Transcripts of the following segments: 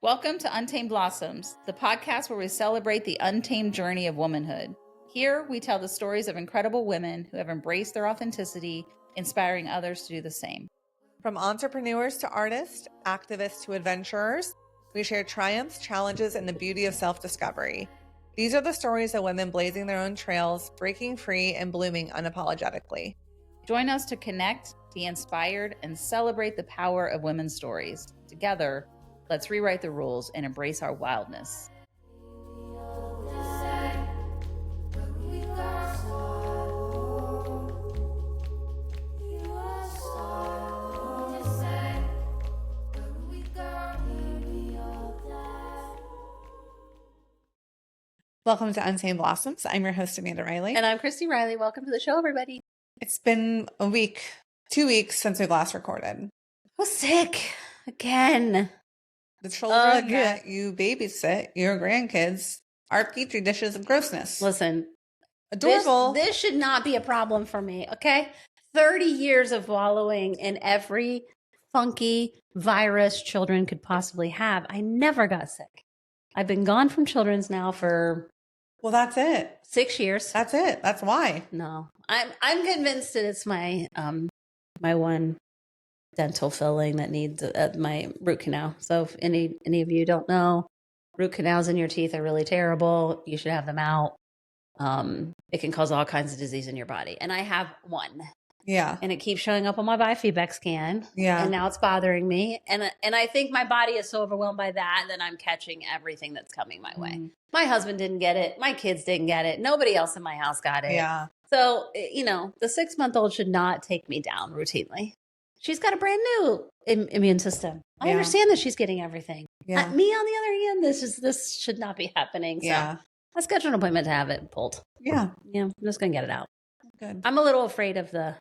Welcome to Untamed Blossoms, the podcast where we celebrate the untamed journey of womanhood. Here, we tell the stories of incredible women who have embraced their authenticity, inspiring others to do the same. From entrepreneurs to artists, activists to adventurers, we share triumphs, challenges, and the beauty of self-discovery. These are the stories of women blazing their own trails, breaking free, and blooming unapologetically. Join us to connect, be inspired, and celebrate the power of women's stories. Together, let's rewrite the rules and embrace our wildness. Welcome to Untamed Blossoms. I'm your host, Amanda Riley. And I'm Christy Riley. Welcome to the show, everybody. It's been a week, 2 weeks since we last recorded. I was sick again. The children that you babysit, your grandkids, are petri dishes of grossness. Listen, adorable. This should not be a problem for me, okay? 30 years of wallowing in every funky virus children could possibly have. I never got sick. I've been gone from children's now for... Well, that's it. 6 years. That's it. That's why. No, I'm convinced that it's my my one dental filling that needs my root canal. So if any of you don't know, root canals in your teeth are really terrible. You should have them out. It can cause all kinds of disease in your body, and I have one. Yeah, and it keeps showing up on my biofeedback scan. Yeah, and now it's bothering me, and I think my body is so overwhelmed by that I'm catching everything that's coming my way. My husband didn't get it. My kids didn't get it. Nobody else in my house got it. Yeah. So, the 6-month-old should not take me down routinely. She's got a brand new immune system. I understand that she's getting everything. Yeah. Me, on the other hand, this should not be happening. So I scheduled an appointment to have it pulled. Yeah. Yeah. I'm just going to get it out. Good. I'm a little afraid of the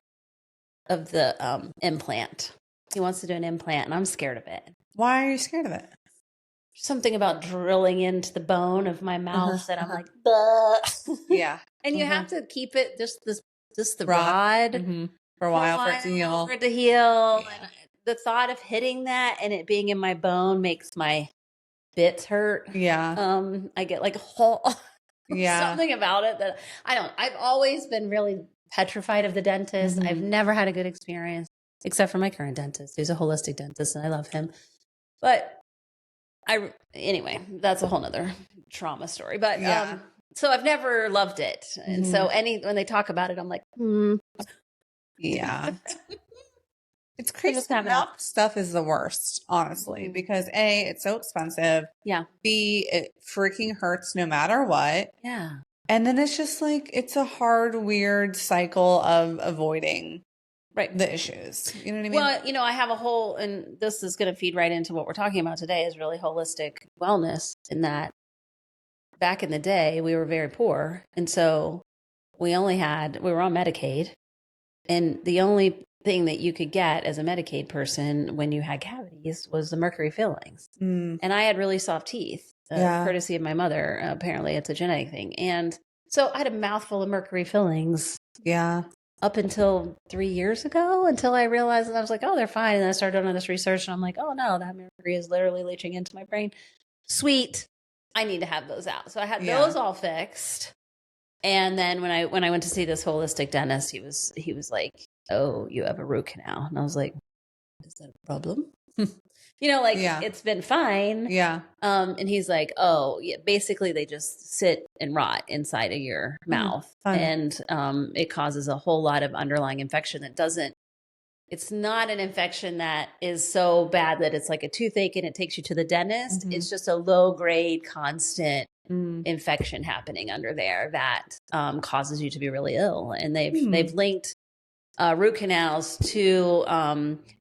implant. He wants to do an implant, and I'm scared of it. Why are you scared of it? Something about drilling into the bone of my mouth that I'm like, bah. Yeah. And you have to keep it just the rod for a while for it to heal. Yeah. And the thought of hitting that and it being in my bone makes my bits hurt. Yeah. I get like a whole something about it that I've always been really petrified of the dentist. I've never had a good experience except for my current dentist, who's a holistic dentist, and I love him. But anyway, that's a whole nother trauma story. But so I've never loved it. And so when they talk about it, I'm like, Yeah. It's crazy. Mouth stuff is the worst, honestly, because A, it's so expensive. Yeah. B, it freaking hurts no matter what. Yeah. And then it's just like, it's a hard, weird cycle of avoiding the issues. You know what I mean? Well, I have a whole, and this is going to feed right into what we're talking about today, is really holistic wellness, in that back in the day, we were very poor. And so we were on Medicaid. And the only thing that you could get as a Medicaid person when you had cavities was the mercury fillings. And I had really soft teeth, courtesy of my mother. Apparently it's a genetic thing. And so I had a mouthful of mercury fillings. Yeah. Up until 3 years ago, until I realized that I was like, oh, they're fine. And then I started doing all this research and I'm like, oh no, that mercury is literally leaching into my brain. Sweet. I need to have those out. So I had those all fixed. And then when I went to see this holistic dentist, he was like, oh, you have a root canal. And I was like, is that a problem? It's been fine. Yeah. And he's like, oh, yeah, basically they just sit and rot inside of your mouth. And it causes a whole lot of underlying infection it's not an infection that is so bad that it's like a toothache and it takes you to the dentist. It's just a low grade, constant infection happening under there that causes you to be really ill. And they've linked root canals to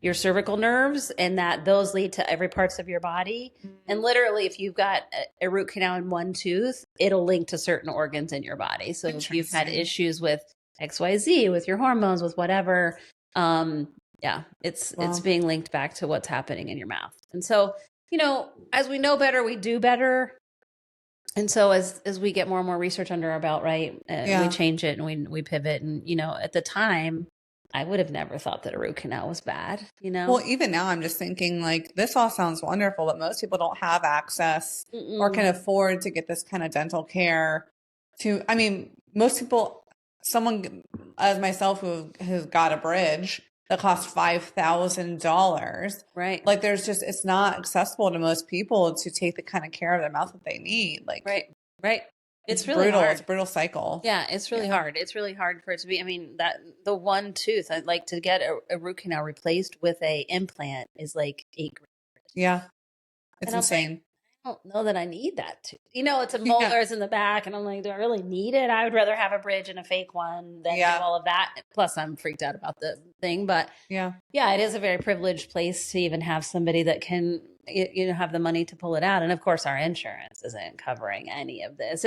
your cervical nerves, and that those lead to every parts of your body. And literally, if you've got a root canal in one tooth, it'll link to certain organs in your body. So if you've had issues with XYZ, with your hormones, with whatever, it's being linked back to what's happening in your mouth. And so, as we know better, we do better. And so as we get more and more research under our belt, we change it and we pivot. And, at the time, I would have never thought that a root canal was bad, Well, even now I'm just thinking like this all sounds wonderful, but most people don't have access or can afford to get this kind of dental care I mean, most people, someone as myself who has got a bridge that costs $5,000. Right. Like it's not accessible to most people to take the kind of care of their mouth that they need. Like, right. It's really brutal. hard. It's a brutal cycle. Yeah, it's really hard. It's really hard for it to be. I mean, that the one tooth, I'd like to get a root canal replaced with a implant is like $8,000. Yeah. It's insane. Like, I don't know that I need that tooth. It's a molars in the back, and I'm like, do I really need it? I would rather have a bridge and a fake one than do all of that. Plus, I'm freaked out about the thing, but yeah, it is a very privileged place to even have somebody that can have the money to pull it out. And of course our insurance isn't covering any of this.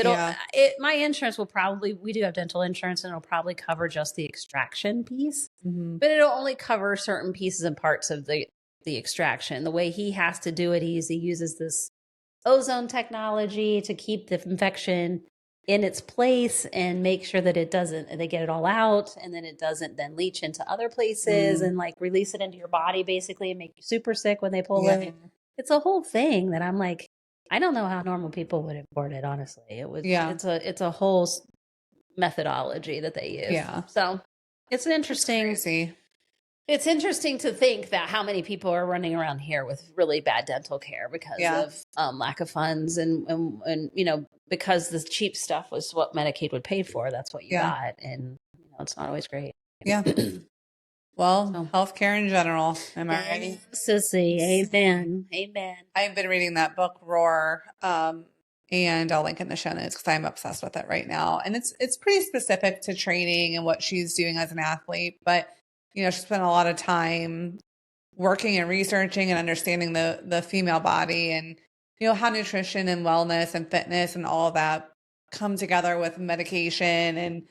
My insurance we do have dental insurance, and it'll probably cover just the extraction piece, but it'll only cover certain pieces and parts of the extraction. The way he has to do it, he uses this ozone technology to keep the infection in its place and make sure that they get it all out, and then it doesn't then leach into other places and like release it into your body basically and make you super sick when they pull it. It's a whole thing that I'm like, I don't know how normal people would afford it, honestly. It's a whole methodology that they use. Yeah. So it's interesting to think that how many people are running around here with really bad dental care because of lack of funds and because the cheap stuff was what Medicaid would pay for. That's what you got. And it's not always great. Yeah. Well, healthcare in general. Am I right? Sissy. Amen. I've been reading that book, Roar, and I'll link in the show notes because I'm obsessed with it right now. And it's pretty specific to training and what she's doing as an athlete. But, she spent a lot of time working and researching and understanding the female body and, how nutrition and wellness and fitness and all of that come together with medication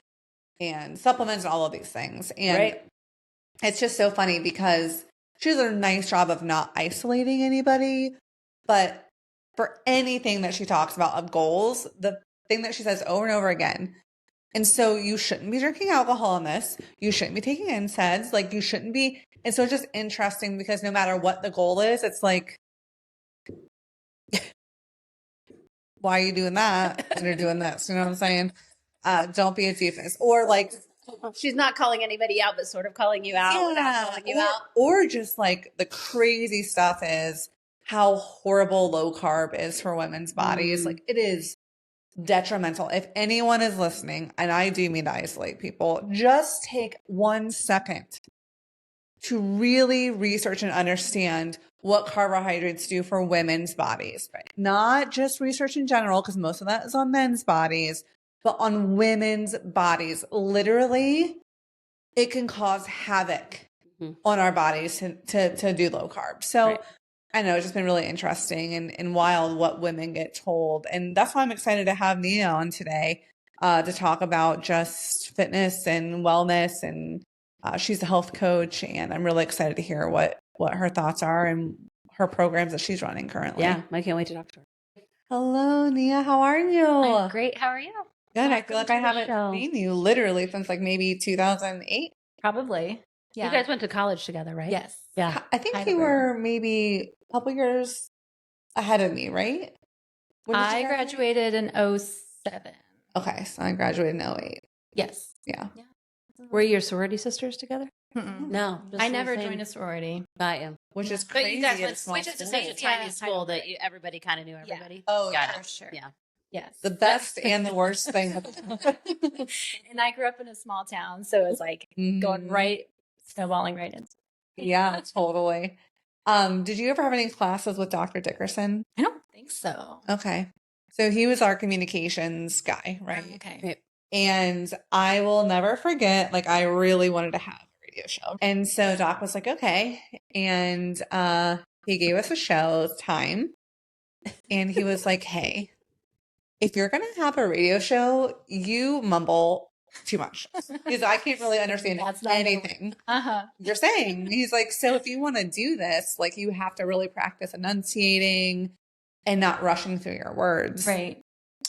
and supplements and all of these things. And it's just so funny because she does a nice job of not isolating anybody, but for anything that she talks about of goals, the thing that she says over and over again. And so you shouldn't be drinking alcohol in this. You shouldn't be taking NSAIDs. Like you shouldn't be. And so it's just interesting because no matter what the goal is, it's like, why are you doing that? And you're doing this. You know what I'm saying? Don't be a doofus. Or like, she's not calling anybody out, but sort of calling you out without calling you out. Or just like the crazy stuff is how horrible low carb is for women's bodies. Like it is detrimental. If anyone is listening, and I do mean to isolate people, just take 1 second to really research and understand what carbohydrates do for women's bodies. Right. Not just research in general, because most of that is on men's bodies, but on women's bodies. Literally, it can cause havoc on our bodies to do low carb. So I know it's just been really interesting and wild what women get told. And that's why I'm excited to have Nia on today to talk about just fitness and wellness. And she's a health coach, and I'm really excited to hear what her thoughts are and her programs that she's running currently. Yeah, I can't wait to talk to her. Hello, Nia. How are you? I'm great. How are you? Good. I feel like I haven't seen you literally since like maybe 2008. Probably. Yeah. You guys went to college together, right? Yes. Yeah. I think you were maybe a couple years ahead of me, right? I graduated in 07. Okay. So I graduated in 08. Yes. Yeah. Were you sorority sisters together? No. I never joined a sorority. Got you. Which is crazy. But you guys went to such a tiny school that everybody kind of knew everybody. Yeah. Oh, got sure. Yeah. Yes. The best and the worst thing. And I grew up in a small town, so it was like going snowballing right into. Yeah, totally. Did you ever have any classes with Dr. Dickerson? I don't think so. Okay. So he was our communications guy, right? Okay. Right. And I will never forget, like, I really wanted to have a radio show. And so Doc was like, okay. And he gave us a show time. And he was like, hey, if you're going to have a radio show, you mumble too much. Because I can't really understand anything you're saying. He's like, so if you want to do this, like, you have to really practice enunciating and not rushing through your words. Right.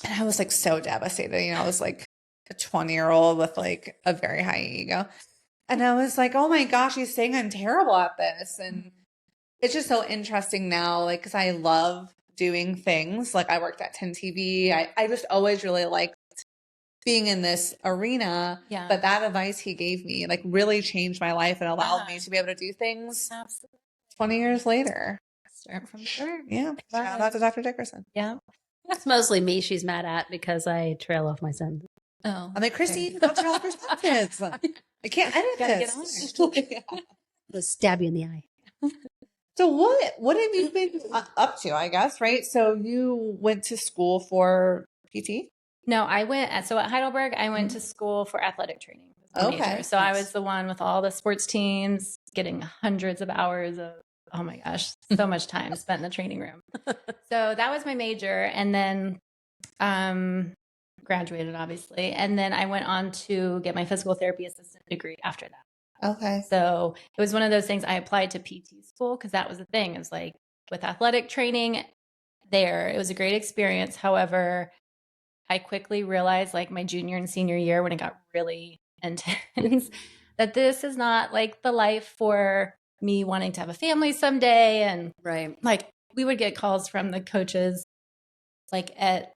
And I was like so devastated. You know, I was like a 20-year-old with like a very high ego. And I was like, oh my gosh, he's saying I'm terrible at this. And it's just so interesting now, like, because I love doing things. Like, I worked at 10 TV. I just always really liked being in this arena. Yeah. But that advice he gave me, like, really changed my life and allowed me to be able to do things Absolutely. 20 years later. Start from the start. Yeah. Shout out to Dr. Dickerson. Yeah. It's mostly me she's mad at because I trail off my son. Oh. I'm like, Christy, don't trail off your sentences. I can't edit this. Get on I'll stab you in the eye. So what have you been up to, I guess, right? So you went to school for PT? No, I went at Heidelberg, I went to school for athletic training. Okay. Major. So I was the one with all the sports teams getting hundreds of hours of, oh my gosh, so much time spent in the training room. So that was my major. And then graduated, obviously. And then I went on to get my physical therapy assistant degree after that. Okay. So it was one of those things. I applied to PT school because that was the thing. It was like with athletic training there, it was a great experience. However, I quickly realized like my junior and senior year when it got really intense that this is not like the life for me wanting to have a family someday. And Right. like we would get calls from the coaches like at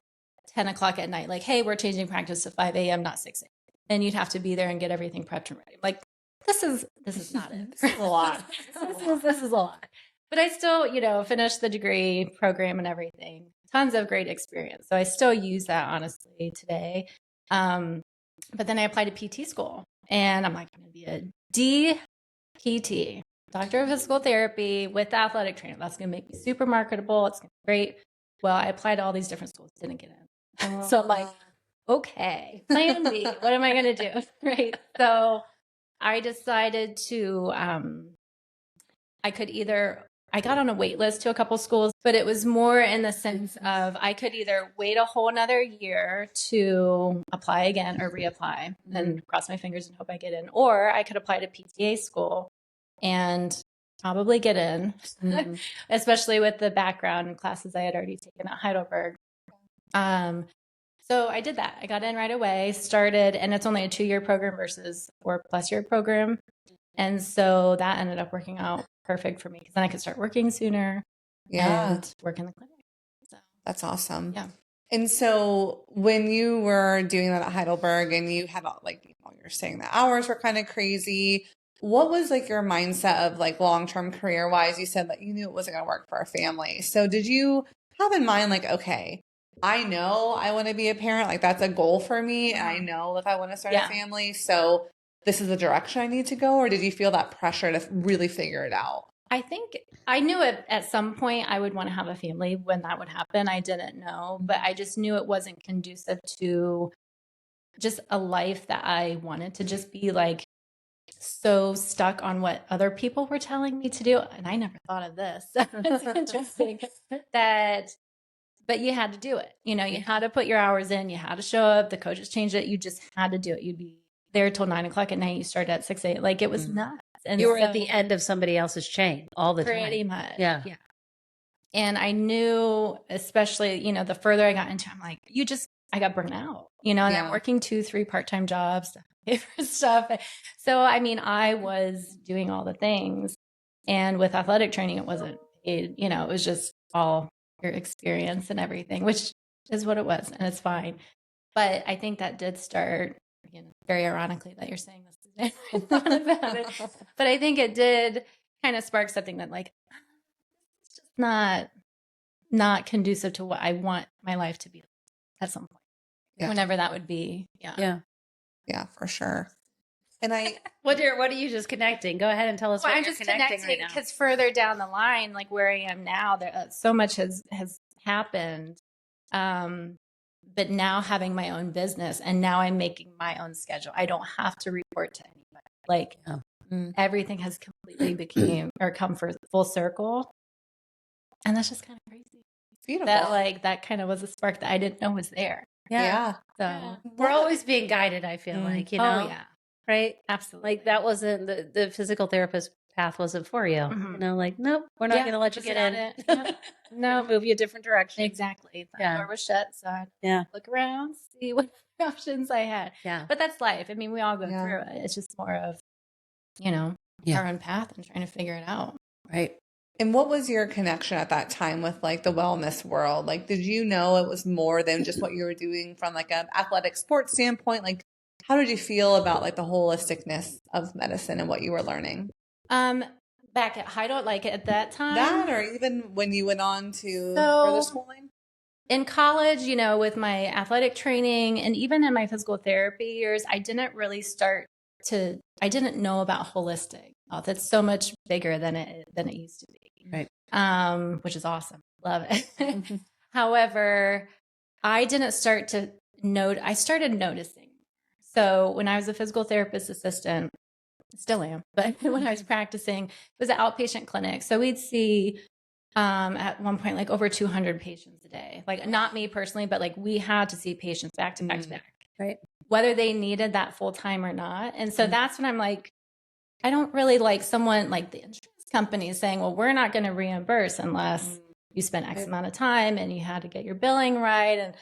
10 o'clock at night, like, hey, we're changing practice to 5 a.m., not 6 a.m. And you'd have to be there and get everything prepped and ready. Like, this is not it. This is a lot. This is a lot. But I still, finished the degree program and everything. Tons of great experience. So I still use that honestly today. But then I applied to PT school and I'm like, I'm going to be a DPT, Doctor of Physical Therapy with athletic training. That's going to make me super marketable. It's going to be great. Well, I applied to all these different schools, didn't get in. So I'm like, okay, plan B. What am I going to do? Right. So I decided to, I got on a wait list to a couple schools, but it was more in the sense of I could either wait a whole another year to apply again or reapply and cross my fingers and hope I get in, or I could apply to PTA school and probably get in, especially with the background and classes I had already taken at Heidelberg. So I did that. I got in right away, started, and it's only a 2-year program versus 4+ year program. And so that ended up working out perfect for me because then I could start working sooner and work in the clinic. So that's awesome. Yeah. And so when you were doing that at Heidelberg and you had you're saying the hours were kind of crazy, what was like your mindset of like long-term career wise? You said that you knew it wasn't going to work for a family. So did you have in mind like, okay, I know I want to be a parent. Like that's a goal for me. And I know if I want to start a family, so this is the direction I need to go. Or did you feel that pressure to really figure it out? I think I knew at some point I would want to have a family when that would happen. I didn't know, but I just knew it wasn't conducive to just a life that I wanted to just be like so stuck on what other people were telling me to do. And I never thought of this. It's interesting but you had to do it. You had to put your hours in. You had to show up. The coaches changed it. You just had to do it. You'd be there till 9 o'clock at night. You started at 6 a.m. Like it was nuts. And you were at the end of somebody else's chain all the time. Pretty much. Yeah. And I knew, especially, the further I got into it, I'm like, I got burnt out, and I'm working 2-3 part-time jobs to pay for stuff. So, I mean, I was doing all the things. And with athletic training, it wasn't paid, it was just all your experience and everything, which is what it was. And it's fine. But I think that did start, very ironically that you're saying this today. I thought about it. But I think it did kind of spark something that like, it's just not conducive to what I want my life to be at some point, whenever that would be. Yeah, for sure. And what are you just connecting? Go ahead and tell us what I'm you're just connecting right now. Because further down the line, like where I am now, there so much has happened. But now having my own business and now I'm making my own schedule. I don't have to report to anybody. Like everything has completely come for full circle. And that's just kind of crazy. Beautiful. That kind of was a spark that I didn't know was there. Yeah. So we're always being guided, I feel like, Oh yeah. Right? Absolutely. Like that wasn't the physical therapist path wasn't for you. Like, nope, we're not going to let you get in. No, move you a different direction. Exactly. The door was shut. So I look around, see what options I had. Yeah. But that's life. I mean, we all go through it. It's just more of our own path and trying to figure it out. Right. And what was your connection at that time with like the wellness world? Like, did you know it was more than just what you were doing from like an athletic sports standpoint? Like, how did you feel about like the holisticness of medicine and what you were learning? Back at Heidelberg, like at that time? That, or even when you went on to further schooling? In college, with my athletic training and even in my physical therapy years, I didn't really I didn't know about holistic health. It's so much bigger than it used to be. Right. Which is awesome. Love it. However, I didn't start to I started noticing. So when I was a physical therapist assistant, still am, but when I was practicing, it was an outpatient clinic. So we'd see at one point like over 200 patients a day. Like not me personally, but like we had to see patients back to back to back. Right. Whether they needed that full time or not. And so that's when I'm like, I don't really like someone like the insurance company saying, well, we're not going to reimburse unless you spent X amount of time and you had to get your billing right. And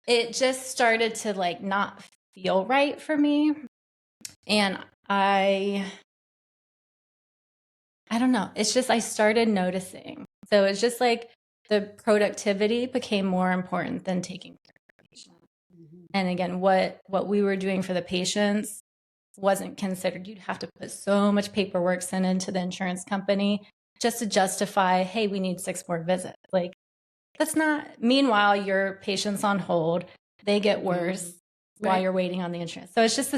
it just started to like not feel right for me. And I don't know. It's just, I started noticing. So it's just like the productivity became more important than taking care of the patient. And again, what we were doing for the patients wasn't considered. You'd have to put so much paperwork sent into the insurance company just to justify, hey, we need 6 more visits. Like that's not, meanwhile, your patient's on hold, they get worse while you're waiting on the insurance. So it's just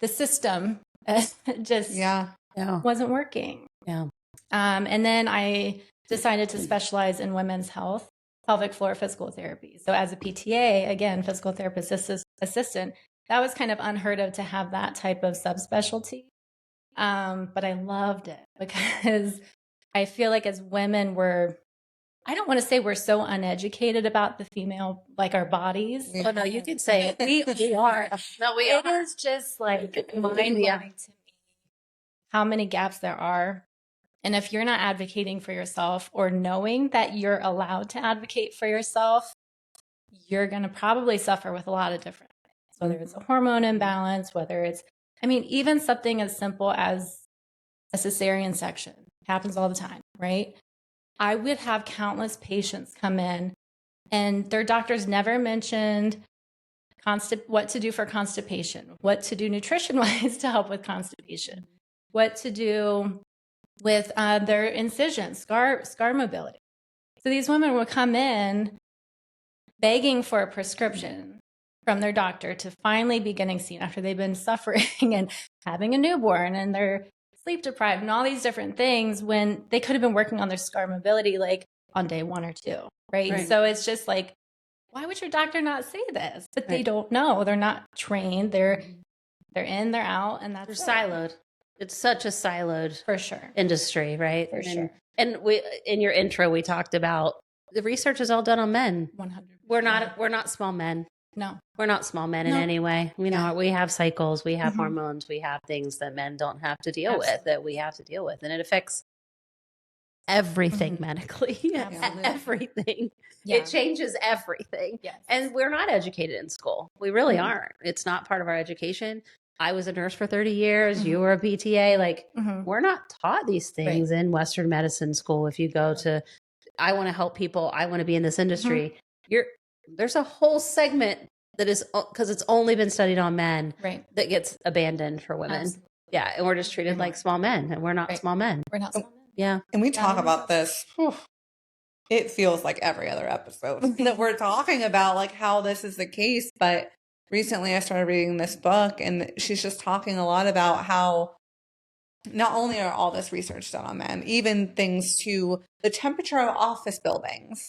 the system just wasn't working. Yeah. And then I decided to specialize in women's health, pelvic floor physical therapy. So as a PTA, again, physical therapist assistant, that was kind of unheard of to have that type of subspecialty. But I loved it because I feel like as women, I don't want to say we're so uneducated about the female, like our bodies. Oh, no, you can say it. We are. No, we are. It is just like mind-blowing to me how many gaps there are. And if you're not advocating for yourself or knowing that you're allowed to advocate for yourself, you're going to probably suffer with a lot of different things, whether it's a hormone imbalance, whether it's, even something as simple as a cesarean section happens all the time, right? I would have countless patients come in and their doctors never mentioned what to do for constipation, what to do nutrition-wise to help with constipation, what to do with their incisions, scar mobility. So these women would come in begging for a prescription from their doctor to finally be getting seen after they've been suffering and having a newborn and they're sleep deprived and all these different things when they could have been working on their scar mobility like on day 1 or 2, right? So it's just like, why would your doctor not say this? But they don't know. They're not trained. They're in, they're out, and that's siloed. It's such a siloed for sure industry, right? For sure. And we, in your intro, we talked about the research is all done on men. 100%. We're not small men. No, we're not small men in any way. We have cycles, we have hormones, we have things that men don't have to deal with that we have to deal with, and it affects everything medically. Everything. It changes everything. And we're not educated in school. We really aren't. It's not part of our education. I was a nurse for 30 years. You were a PTA. Like we're not taught these things in Western medicine school. If you go to, I want to help people, I want to be in this industry. There's a whole segment that is, because it's only been studied on men, that gets abandoned for women. Absolutely. Yeah. And we're just treated like small men, and we're not small men. We're not small men. Yeah. And we talk about this. It feels like every other episode that we're talking about like how this is the case. But recently I started reading this book and she's just talking a lot about how not only are all this research done on men, even things to the temperature of office buildings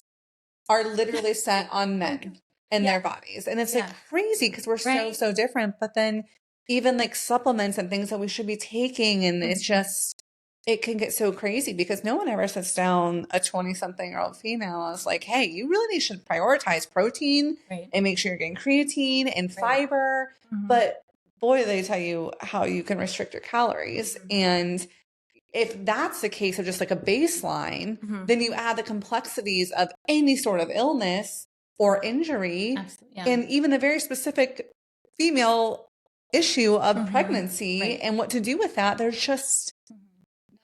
are literally set on men and their bodies. And it's like crazy because we're so different. But then even like supplements and things that we should be taking. And it's just, it can get so crazy because no one ever sits down a 20-something-year-old female and is like, hey, you really should prioritize protein and make sure you're getting creatine and fiber. But boy, do they tell you how you can restrict your calories. And if that's the case of just like a baseline, then you add the complexities of any sort of illness or injury and even a very specific female issue of pregnancy Right. and what to do with that. There's just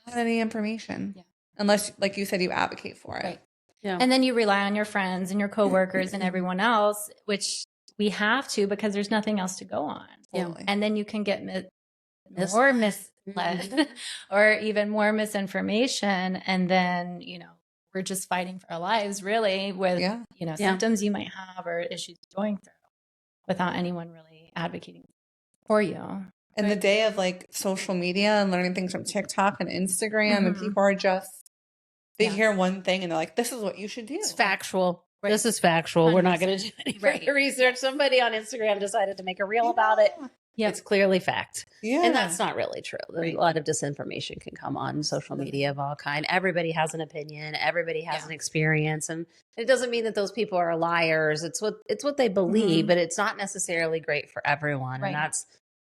not any information unless, like you said, you advocate for it. Right. Yeah. And then you rely on your friends and your coworkers and everyone else, which we have to because there's nothing else to go on. Totally. And then you can get more misled or even more misinformation. And then, we're just fighting for our lives really with, symptoms you might have or issues going through without anyone really advocating for you. And the day of like social media and learning things from TikTok and Instagram and people are just, they hear one thing and they're like, this is what you should do. It's factual. Right. This is factual. 100%. We're not going to do any further research. Somebody on Instagram decided to make a reel about it. Yep. It's clearly fact. Yeah. And that's not really true. A lot of disinformation can come on social media of all kind. Everybody has an opinion. Everybody has an experience. And it doesn't mean that those people are liars. It's what they believe, but it's not necessarily great for everyone. Right. And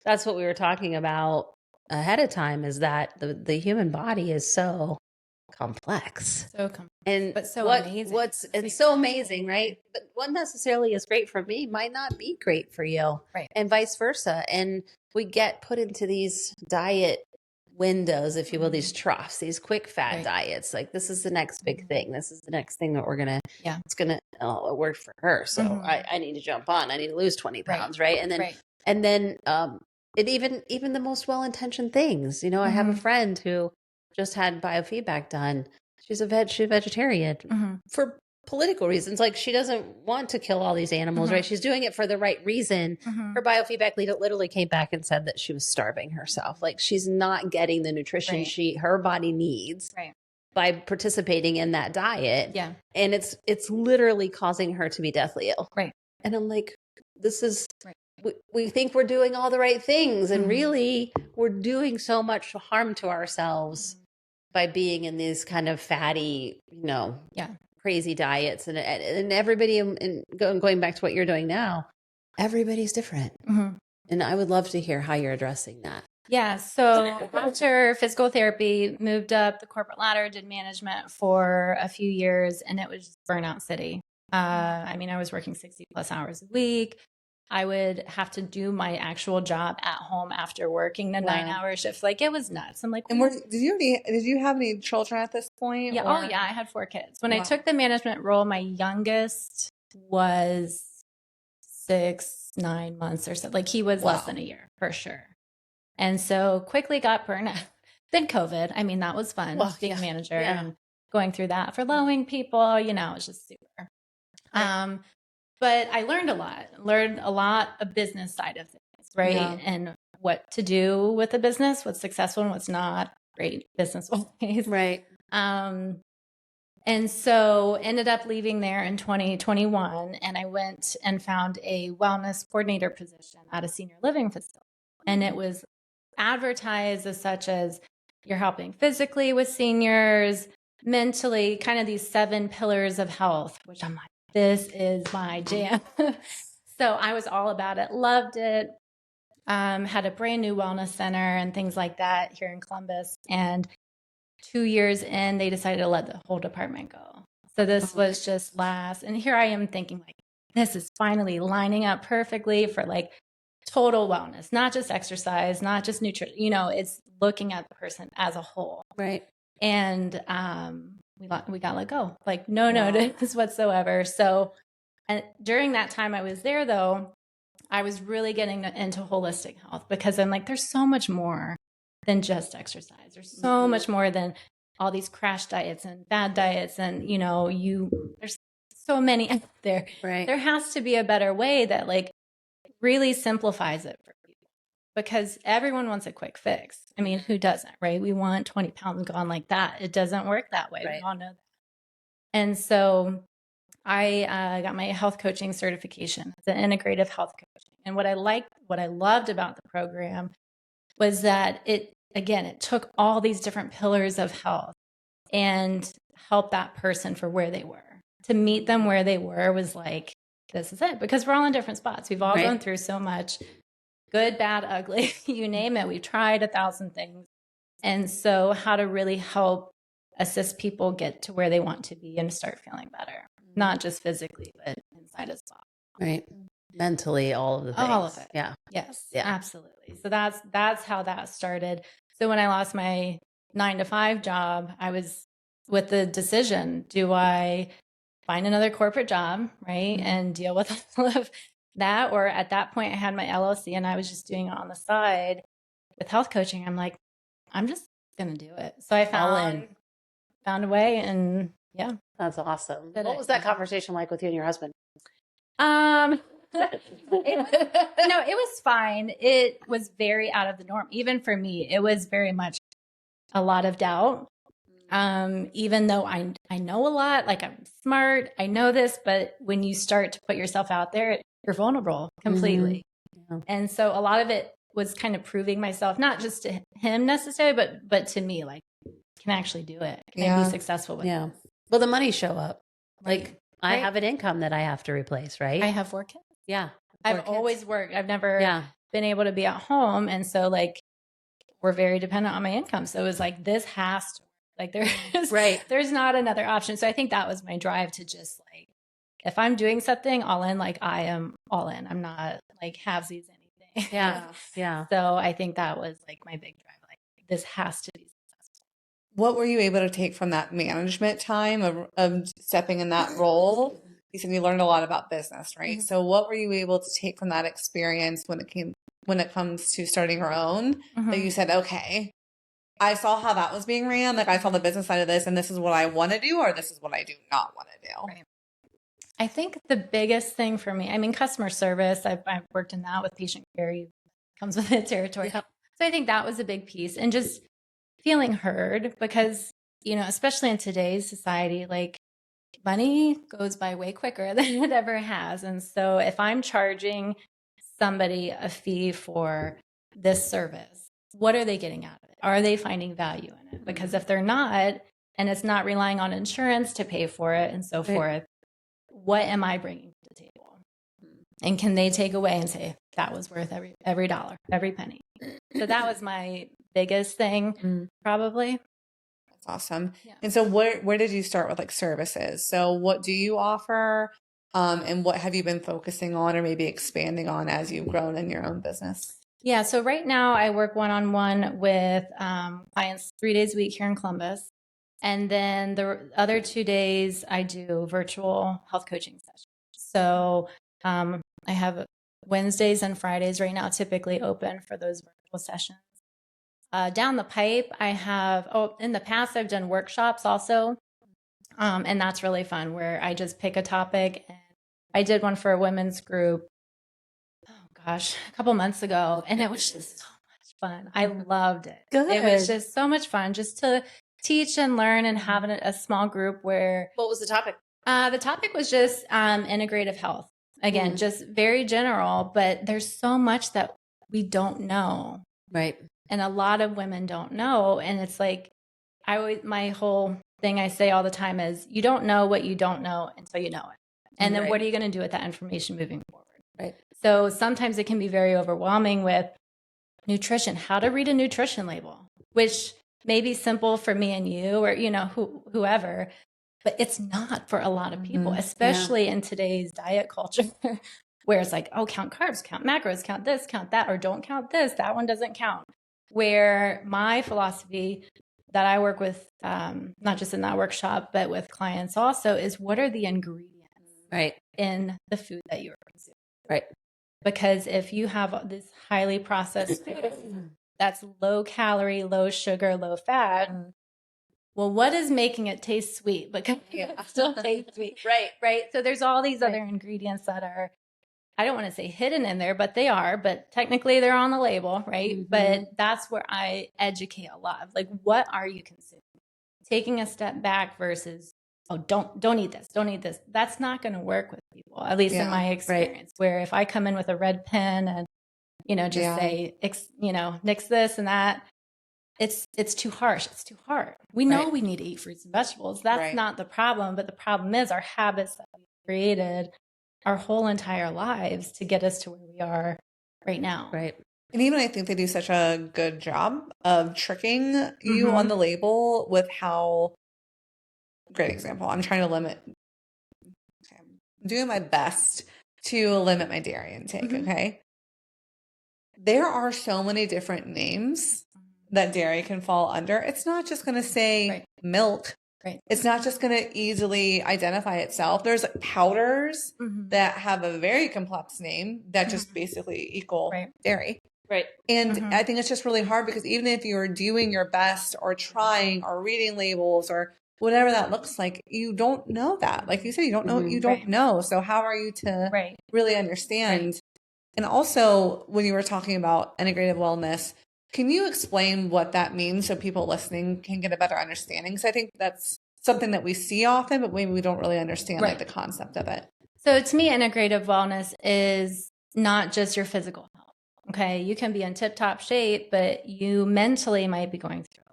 that's what we were talking about ahead of time, is that the human body is so complex. But so amazing. So amazing, right? But what necessarily is great for me might not be great for you. Right. And vice versa. And we get put into these diet windows, if you will, these troughs, these quick fat diets. Like, this is the next big thing. This is the next thing that we're going to, it's going to, it worked for her. So I need to jump on. I need to lose 20 pounds. Right. And then, it even the most well-intentioned things, I have a friend who just had biofeedback done. She's a vegetarian for political reasons. Like, she doesn't want to kill all these animals, right? She's doing it for the right reason. Her biofeedback lead literally came back and said that she was starving herself. Like, she's not getting the nutrition her body needs by participating in that diet. Yeah. And it's literally causing her to be deathly ill. Right. And I'm like, this is we think we're doing all the right things, and really we're doing so much harm to ourselves by being in these kind of fatty, crazy diets. And everybody, and going back to what you're doing now, everybody's different. And I would love to hear how you're addressing that. Yeah. So after physical therapy, moved up the corporate ladder, did management for a few years, and it was just burnout city. I was working 60 plus hours a week. I would have to do my actual job at home after working the 9-hour shift. Like, it was nuts. I'm like, and did you have any children at this point? Yeah. Or? Oh yeah. I had 4 kids. When I took the management role, my youngest was 6-9 months or so. Like, he was less than a year for sure. And so quickly got burned out. Then COVID. That was fun. Being a manager and going through that, furloughing people, it was just super. Right. But I learned a lot of business side of things, right? Yeah. And what to do with a business, what's successful and what's not. Great business ways. Right. And so ended up leaving there in 2021, and I went and found a wellness coordinator position at a senior living facility. And it was advertised as such as you're helping physically with seniors, mentally, kind of these 7 pillars of health, which I'm like, this is my jam. So I was all about it. Loved it. Had a brand new wellness center and things like that here in Columbus. And 2 years in, they decided to let the whole department go. So this was just last. And here I am thinking, like, this is finally lining up perfectly for like total wellness, not just exercise, not just nutrition. It's looking at the person as a whole. Right. And we got let go, like no notice whatsoever. So, and during that time I was there, though, I was really getting into holistic health, because I'm like, there's so much more than just exercise. There's so much more than all these crash diets and bad diets. And, there's so many out there. Right. There has to be a better way that like really simplifies it for people, because everyone wants a quick fix. Who doesn't, right? We want 20 pounds gone like that. It doesn't work that way. Right. We all know that. And so I got my health coaching certification as an integrative health coach. And what I loved about the program was that it took all these different pillars of health and helped that person for where they were. To meet them where they were was like, this is it, because we're all in different spots. We've all gone through so much, good, bad, ugly, you name it. We've tried 1,000 things. And so how to really help assist people get to where they want to be and start feeling better, not just physically, but inside as well. Right. Mentally, all of the things. All of it. Yeah. Yes, Yeah. absolutely. So that's how that started. So when I lost my 9-to-5 job, I was with the decision, do I find another corporate job, right? And deal with all of that? Or at that point I had my LLC and I was just doing it on the side with health coaching. I'm like, I'm just going to do it. So I found a way, and yeah. That's awesome. What was that conversation like with you and your husband? It was fine. It was very out of the norm. Even for me, it was very much a lot of doubt. Even though I know a lot, like I'm smart, I know this, but when you start to put yourself out there, you're vulnerable completely. Yeah. And so a lot of it was kind of proving myself, not just to him necessarily, but to me, like, can I actually do it? Can I be successful with it? Well, the money show up. Like, I have an income that I have to replace, right? I have 4 kids. Yeah. I've always worked. I've never been able to be at home. And so, like, we're very dependent on my income. So it was like, this has to, like, there's not another option. So I think that was my drive to just, like, if I'm doing something all in, like, I am all in. I'm not like halvesies anything. Yeah. So I think that was like my big drive. Like, this has to be successful. What were you able to take from that management time of stepping in that role? You said you learned a lot about business, right? So what were you able to take from that experience when it comes to starting your own, that you said, okay, I saw how that was being ran. Like, I saw the business side of this, and this is what I want to do, or this is what I do not want to do. Right. I think the biggest thing for me, I mean, customer service, I've worked in that with patient care, comes with the territory. Yep. So I think that was a big piece, and just feeling heard, because, especially in today's society, like, money goes by way quicker than it ever has. And so if I'm charging somebody a fee for this service, what are they getting out of it? Are they finding value in it? Because if they're not, and it's not relying on insurance to pay for it and so forth, what am I bringing to the table? And can they take away and say, that was worth every dollar, every penny? So that was my biggest thing, probably. That's awesome. Yeah. And so where did you start with, like, services? So what do you offer? And what have you been focusing on or maybe expanding on as you've grown in your own business? Yeah. So right now I work one-on-one with clients 3 days a week here in Columbus. And then the other 2 days I do virtual health coaching sessions. So I have Wednesdays and Fridays right now typically open for those virtual sessions. Down the pipe, I have, in the past, I've done workshops also. And that's really fun, where I just pick a topic. And I did one for a women's group, a couple months ago. And it was just so much fun. I loved it. Good. It was just so much fun just to teach and learn and have a small group where. What was the topic? The topic was just integrative health. Again, just very general, but there's so much that we don't know. Right. And a lot of women don't know. And it's like, my whole thing I say all the time is, you don't know what you don't know until you know it. And then what are you going to do with that information moving forward? Right. So sometimes it can be very overwhelming with nutrition, how to read a nutrition label, which may be simple for me and you, or, whoever, but it's not for a lot of people, especially in today's diet culture where it's like, count carbs, count macros, count this, count that, or don't count this. That one doesn't count. Where my philosophy that I work with, not just in that workshop, but with clients also, is what are the ingredients in the food that you're consuming? Right. Because if you have this highly processed food that's low calorie, low sugar, low fat, well, what is making it taste sweet? Because it still tastes sweet. Right. So there's all these other ingredients that are, I don't want to say hidden in there, but they are, but technically they're on the label, right? But that's where I educate a lot of, like, what are you consuming? Taking a step back versus, don't eat this, don't eat this. That's not going to work with people, at least in my experience, where if I come in with a red pen and, just say, nix this and that, it's too harsh. It's too hard. We know we need to eat fruits and vegetables. That's not the problem. But the problem is our habits that we've created our whole entire lives to get us to where we are right now. Right. And even I think they do such a good job of tricking you on the label with how, great example. I'm trying to limit. Okay, I'm doing my best to limit my dairy intake. Okay. There are so many different names that dairy can fall under. It's not just going to say milk. Right. It's not just going to easily identify itself. There's powders that have a very complex name that just basically equal dairy. Right. And I think it's just really hard because even if you're doing your best or trying or reading labels or whatever that looks like, you don't know that. Like you said, you don't know, you don't know. So how are you to really understand? And also when you were talking about integrative wellness, can you explain what that means so people listening can get a better understanding? Because I think that's something that we see often, but maybe we don't really understand like the concept of it. So to me, integrative wellness is not just your physical health. Okay. You can be in tip-top shape, but you mentally might be going through,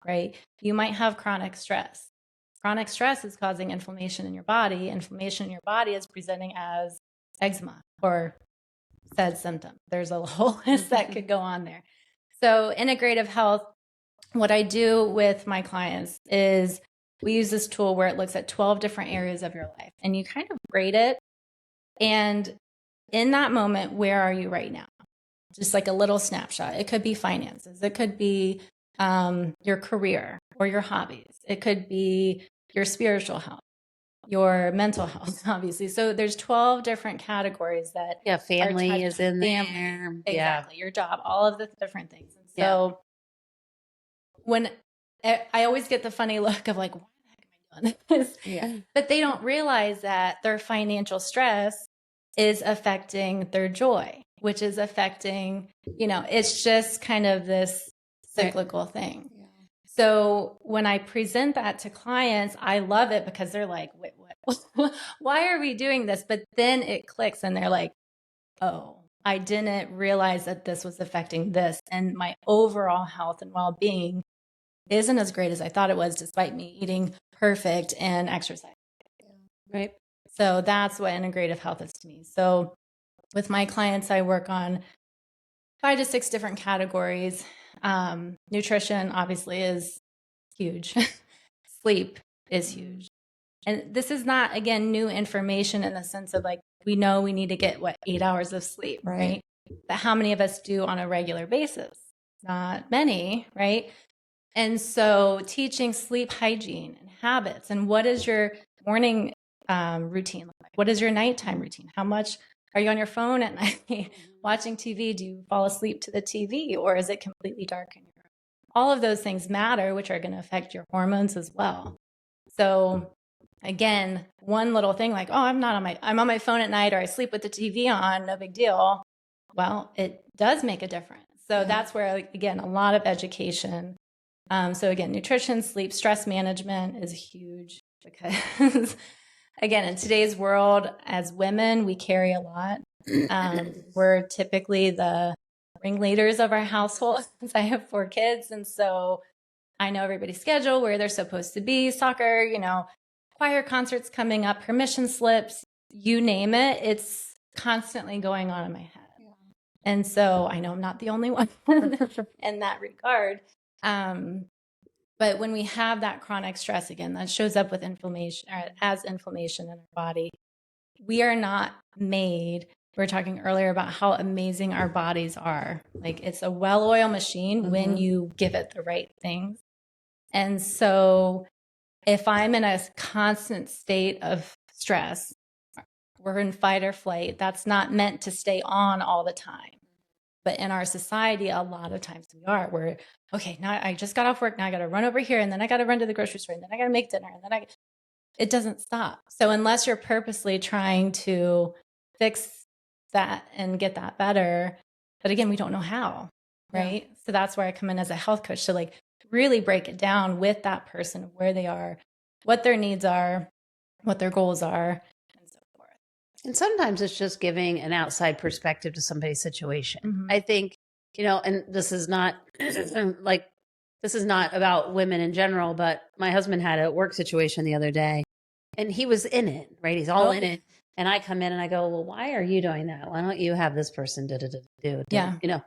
right? You might have chronic stress. Chronic stress is causing inflammation in your body. Inflammation in your body is presenting as eczema or said symptom. There's a whole list that could go on there. So integrative health, what I do with my clients is we use this tool where it looks at 12 different areas of your life and you kind of grade it. And in that moment, where are you right now? Just like a little snapshot. It could be finances. It could be your career or your hobbies. It could be your spiritual health, your mental health, obviously. So there's 12 different categories that family is in there. Exactly. Your job, all of the different things. And so when I always get the funny look of like, why the heck am I doing this? But they don't realize that their financial stress is affecting their joy, which is affecting, it's just kind of this cyclical thing. So when I present that to clients, I love it because they're like, wait, what? Why are we doing this? But then it clicks and they're like, oh, I didn't realize that this was affecting this. And my overall health and well-being isn't as great as I thought it was, despite me eating perfect and exercising. Right. So that's what integrative health is to me. So with my clients, I work on 5 to 6 different categories. Nutrition obviously is huge. Sleep is huge. And this is not, again, new information in the sense of like, we know we need to get 8 hours of sleep, right? But how many of us do on a regular basis? Not many, right? And so teaching sleep hygiene and habits and what is your morning routine look like? What is your nighttime routine? How much are you on your phone at night watching TV? Do you fall asleep to the TV or is it completely dark in your room? All of those things matter, which are going to affect your hormones as well. So again, one little thing like, oh, I'm on my phone at night or I sleep with the TV on, no big deal. Well, it does make a difference. So that's where, again, a lot of education. So again, nutrition, sleep, stress management is huge because again, in today's world, as women, we carry a lot. We're typically the ringleaders of our household. I have 4 kids. And so I know everybody's schedule, where they're supposed to be, soccer, choir concerts coming up, permission slips, you name it. It's constantly going on in my head. Yeah. And so I know I'm not the only one in that regard. But when we have that chronic stress, again, that shows up with inflammation or as inflammation in our body, we are not made. We were talking earlier about how amazing our bodies are. Like it's a well-oiled machine when you give it the right things. And so if I'm in a constant state of stress, we're in fight or flight, that's not meant to stay on all the time. But in our society, a lot of times we are. We're, okay, now I just got off work. Now I got to run over here and then I got to run to the grocery store and then I got to make dinner and then it doesn't stop. So unless you're purposely trying to fix that and get that better, but again, we don't know how, right? Yeah. So that's where I come in as a health coach to like really break it down with that person, where they are, what their needs are, what their goals are, and so forth. And sometimes it's just giving an outside perspective to somebody's situation. I think, and this is not this is not about women in general, but my husband had a work situation the other day and he was in it, right? He's all in it. And I come in and I go, well, why are you doing that? Why don't you have this person do? Yeah.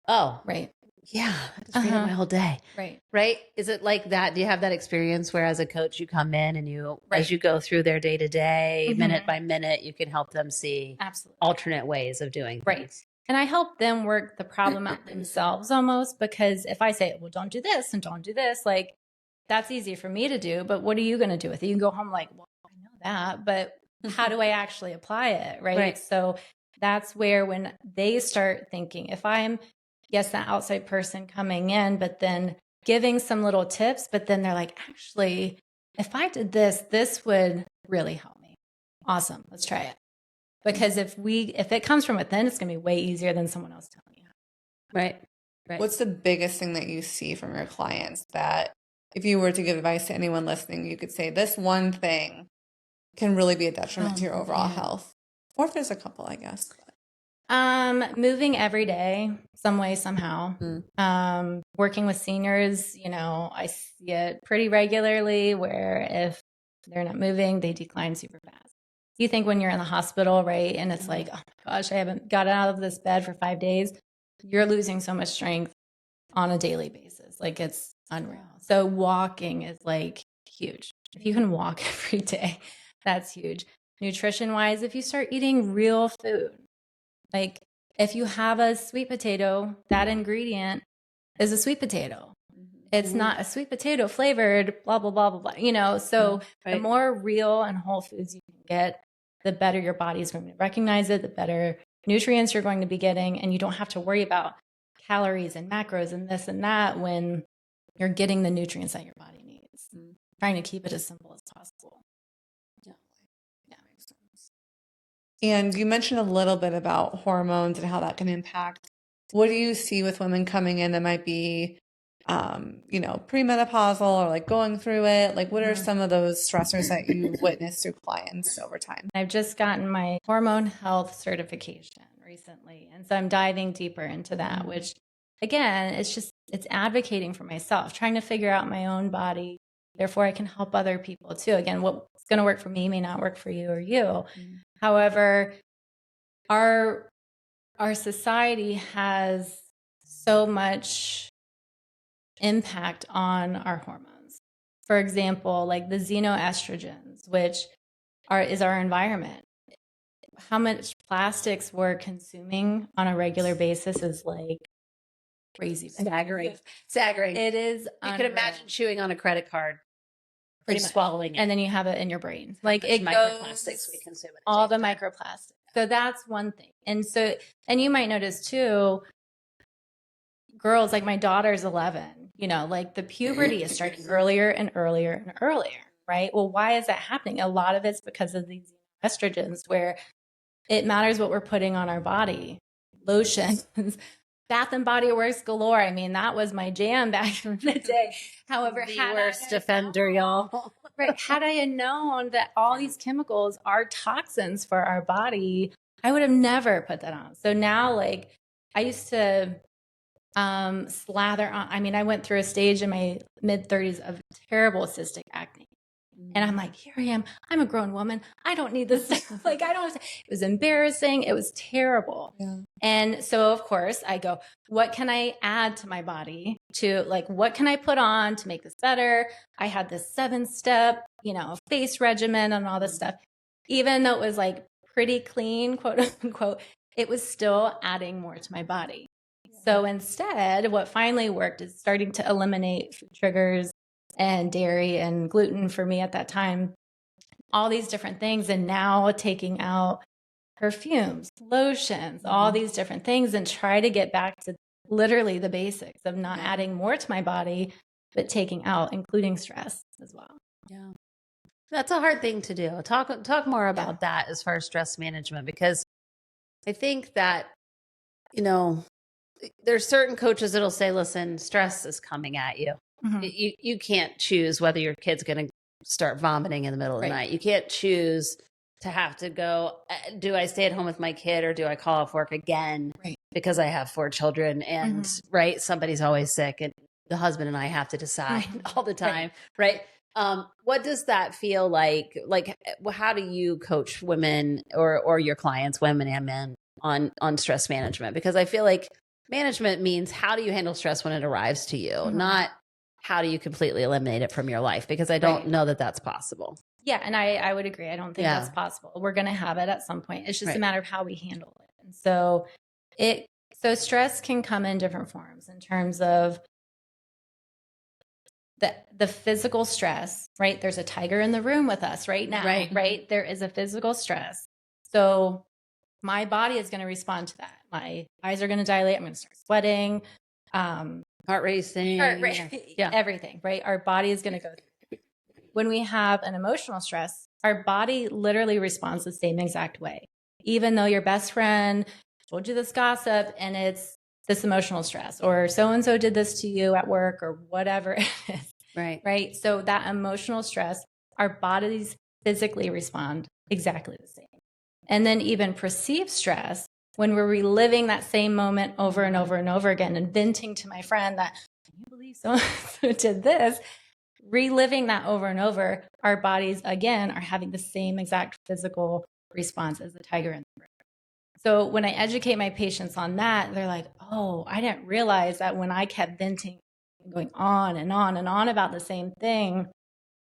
Oh, right. yeah, I just freed up my whole day. Right. Right. Is it like that? Do you have that experience where as a coach, you come in and you, as you go through their day to day, minute by minute, you can help them see alternate ways of doing things. And I help them work the problem out themselves almost, because if I say, well, don't do this and don't do this, like that's easy for me to do, but what are you going to do with it? You can go home like, well, I know that, but how do I actually apply it? Right. So that's where when they start thinking, if I'm, yes, that outside person coming in, but then giving some little tips, but then they're like, actually, if I did this, this would really help me. Awesome. Let's try it. Because if it comes from within, it's going to be way easier than someone else telling you. Right. What's the biggest thing that you see from your clients that if you were to give advice to anyone listening, you could say this one thing can really be a detriment to your overall health? Or if there's a couple, I guess. Moving every day, some way, somehow. Working with seniors, I see it pretty regularly where if they're not moving, they decline super fast. You think when you're in the hospital, right? And it's like, oh my gosh, I haven't got out of this bed for 5 days. You're losing so much strength on a daily basis. Like it's unreal. So walking is like huge. If you can walk every day, that's huge. Nutrition wise, if you start eating real food, like if you have a sweet potato, that ingredient is a sweet potato. It's not a sweet potato flavored, blah, blah, blah, blah, blah. So the more real and whole foods you can get, the better your body is going to recognize it, the better nutrients you're going to be getting. And you don't have to worry about calories and macros and this and that when you're getting the nutrients that your body needs. Trying to keep it as simple as possible. Makes sense. And you mentioned a little bit about hormones and how that can impact. What do you see with women coming in that might be premenopausal or like going through it? Like what are some of those stressors that you've witnessed through clients over time? I've just gotten my hormone health certification recently. And so I'm diving deeper into that, which again, it's advocating for myself, trying to figure out my own body. Therefore, I can help other people too. Again, what's going to work for me may not work for you or you. However, our society has so much impact on our hormones. For example, like the xenoestrogens, which is our environment. How much plastics we're consuming on a regular basis is like crazy. Staggering. It is. You could imagine chewing on a credit card. Pretty much. Swallowing it. And then you have it in your brain. Like it microplastics we consume. All the microplastics. So that's one thing. And you might notice too, girls, like my daughter's 11, like the puberty is starting earlier and earlier and earlier, right? Well, why is that happening? A lot of it's because of these estrogens where it matters what we're putting on our body. Lotions, Bath and Body Works galore. I mean, that was my jam back in the day. However, the worst offender, y'all. Right. Had I known that all these chemicals are toxins for our body, I would have never put that on. So now, like, I used to slather on. I mean, I went through a stage in my mid-30s of terrible cystic acne. And I'm like, here I am. I'm a grown woman. I don't need this stuff. Like, it was embarrassing. It was terrible. Yeah. And so, of course, I go, what can I add to my body what can I put on to make this better? I had this 7-step, face regimen and all this stuff. Even though it was like pretty clean, quote unquote, it was still adding more to my body. So instead, what finally worked is starting to eliminate food triggers and dairy and gluten for me at that time, all these different things. And now taking out perfumes, lotions, all these different things, and try to get back to literally the basics of not adding more to my body, but taking out, including stress as well. Yeah. That's a hard thing to do. Talk more about that as far as stress management, because I think that, there's certain coaches that'll say, listen, stress is coming at you. You can't choose whether your kid's going to start vomiting in the middle of the night. You can't choose to have to go, do I stay at home with my kid or do I call off work again because I have 4 children and somebody's always sick and the husband and I have to decide all the time. Right. What does that feel like? Like, how do you coach women or your clients, women and men, on stress management? Because I feel like Management means how do you handle stress when it arrives to you, not how do you completely eliminate it from your life, because I don't know that that's possible. Yeah. And I would agree. I don't think that's possible. We're going to have it at some point. It's just a matter of how we handle it. And so stress can come in different forms in terms of the physical stress, right? There's a tiger in the room with us right now, right? There is a physical stress. So my body is going to respond to that. My eyes are going to dilate. I'm going to start sweating. Heart racing. Everything, right? Our body is going to go through. When we have an emotional stress, our body literally responds the same exact way. Even though your best friend told you this gossip and it's this emotional stress, or so-and-so did this to you at work, or whatever it is. Right. So that emotional stress, our bodies physically respond exactly the same. And then even perceived stress, when we're reliving that same moment over and over and over again and venting to my friend that, can you believe so-and-so did this? Reliving that over and over, our bodies, again, are having the same exact physical response as the tiger in the room. So when I educate my patients on that, they're like, oh, I didn't realize that when I kept venting and going on and on and on about the same thing,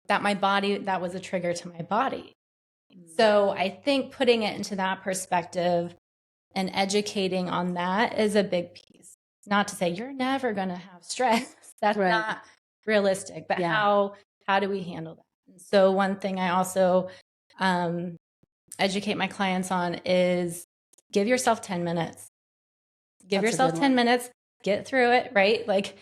that my body, that was a trigger to my body. So I think putting it into that perspective and educating on that is a big piece. Not to say you're never going to have stress. That's not realistic, but how do we handle that? And so one thing I also educate my clients on is give yourself 10 minutes. Give yourself 10 minutes, get through it, right? Like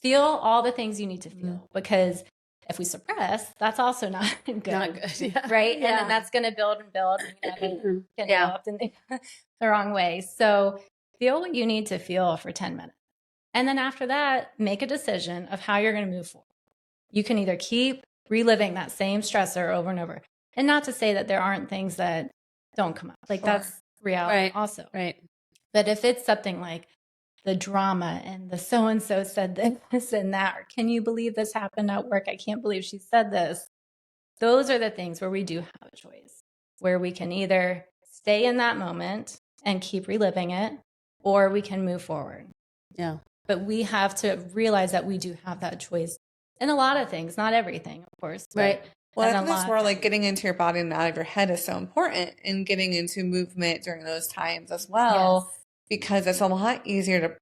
feel all the things you need to feel, because if we suppress, that's also not good. Not good. Right. Yeah. And then that's going to build and build and get up in the wrong way. So feel what you need to feel for 10 minutes. And then after that, make a decision of how you're going to move forward. You can either keep reliving that same stressor over and over. And not to say that there aren't things that don't come up. Like that's reality also. Right. But if it's something like the drama and the so-and-so said this and that, or can you believe this happened at work? I can't believe she said this. Those are the things where we do have a choice, where we can either stay in that moment and keep reliving it, or we can move forward. Yeah. But we have to realize that we do have that choice in a lot of things, not everything, of course. Right. Well, I think that's where like getting into your body and out of your head is so important, and getting into movement during those times as well, because it's a lot easier to,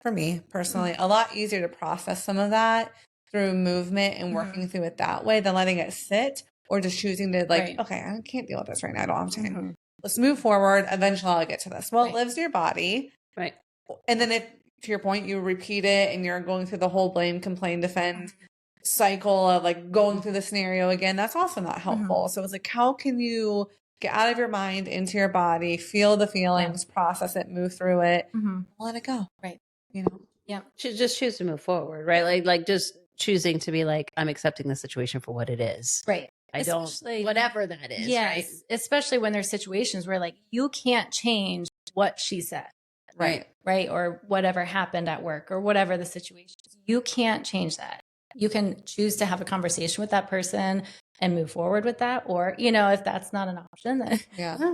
for me personally, a lot easier to process some of that through movement and working through it that way than letting it sit or just choosing to like, okay, I can't deal with this right now. I don't have time. Let's move forward. Eventually I'll get to this. Well, it lives in your body. Right. And then if, to your point, you repeat it and you're going through the whole blame, complain, defend cycle of like going through the scenario again, that's also not helpful. So it's like, how can you get out of your mind into your body, feel the feelings, process it, move through it, let it go. Right. You know? Yeah. Just choose to move forward, right? Like just choosing to be like, I'm accepting the situation for what it is. Right. I don't, whatever that is. Yes. Right? Especially when there's situations where like, you can't change what she said. Right. Right. Or whatever happened at work or whatever the situation is. You can't change that. You can choose to have a conversation with that person and move forward with that. Or, you know, if that's not an option, then,